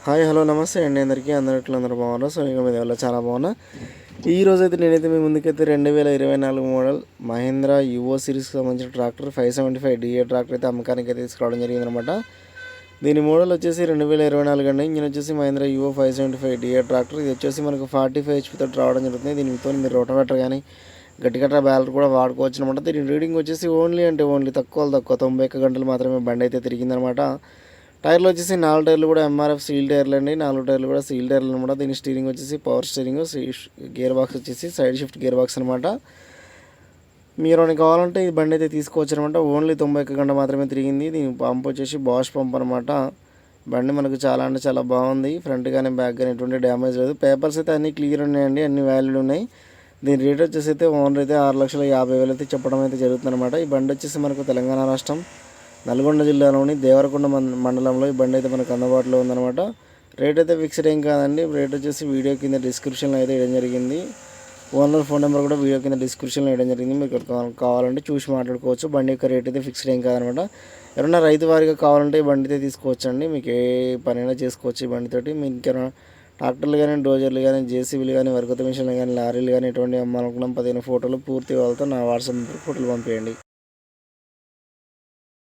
Hi hello నమస్తే అండి అందరూ బాగున్నారు. సో ఇంకా మీద వల్ల చాలా బాగున్నా. ఈరోజు అయితే నేనైతే మీ ముందుకైతే 2024 మోడల్ మహీంద్రా యువో సిరీస్కి సంబంధించిన ట్రాక్టర్ 575 డిఏ ట్రాక్టర్ అయితే అమ్మకానికి అయితే తీసుకురావడం జరిగిందనమాట. దీని మోడల్ వచ్చేసి 2024 అండి. ఇంజిన్ వచ్చేసి మహీంద్రా యువో 575 డిఏ ట్రాక్టర్. ఇది వచ్చేసి మనకు 45 హెచ్పీతో రావడం జరుగుతుంది. దీనితో మీరు రోటోవేటర్ కానీ గట్టిగట్ట బ్యాలర్ కూడా వాడుకోవచ్చు అనమాట. దీని రీడింగ్ వచ్చేసి ఓన్లీ తక్కువ 91 గంటలు మాత్రమే బండి అయితే తిరిగిందనమాట. టైర్లు వచ్చేసి 4 టైర్లు కూడా ఎంఆర్ఎఫ్ సీల్ టైర్లు అండి. 4 టైర్లు కూడా సీల్ టైర్లు అనమాట. దీని స్టీరింగ్ వచ్చేసి పవర్ స్టీరింగ్, గేర్ బాక్స్ వచ్చేసి సైడ్ షిఫ్ట్ గేర్ బాక్స్ అనమాట. మీరు కావాలంటే ఈ బండి అయితే తీసుకోవచ్చు అనమాట. ఓన్లీ 91 గంట మాత్రమే తిరిగింది. దీని పంప్ వచ్చేసి బాష్ పంప్ అనమాట. బండి మనకు చాలా అంటే చాలా బాగుంది. ఫ్రంట్ కానీ బ్యాక్ కానీ ఎటువంటి డ్యామేజ్ లేదు. పేపర్స్ అయితే అన్నీ క్లియర్ ఉన్నాయండి, అన్ని వ్యాలిడ్ ఉన్నాయి. దీని రేట్ వచ్చేసి అయితే ఓనర్ అయితే 6,50,000 అయితే చెప్పడం అయితే జరుగుతుంది అనమాట. ఈ బండి వచ్చేసి మనకు తెలంగాణ రాష్ట్రం నల్గొండ జిల్లాలోని దేవరకొండ మండలంలో ఈ బండి అయితే మనకు అందుబాటులో ఉందన్నమాట. రేట్ అయితే ఫిక్స్డ్ ఏం కాదండి. రేట్ వచ్చేసి వీడియో కింద డిస్క్రిప్షన్లో అయితే వేయడం జరిగింది. ఓనర్ ఫోన్ నెంబర్ కూడా వీడియో కింద డిస్క్రిప్షన్లో వేయడం జరిగింది. మీకు కావాలంటే చూసి మాట్లాడుకోవచ్చు. బండి యొక్క రేట్ అయితే ఫిక్స్డ్ ఏం కాదనమాట. ఎవరైనా రైతు వారిగా కావాలంటే ఈ బండి అయితే తీసుకోవచ్చు అండి. మీకు ఏ పనైనా చేసుకోవచ్చు ఈ బండితోటి. మీకు ఇంకేమైనా ట్రాక్టర్లు కానీ, డోజర్లు కానీ, జేసీబీలు కానీ, వరకత మిషన్లు కానీ, లారీలు కానీ ఎటువంటి అమ్మాలనుకున్నాం 15 ఫోటోలు పూర్తి వాళ్ళతో నా వాట్సాప్ ఫోటోలు పంపించండి.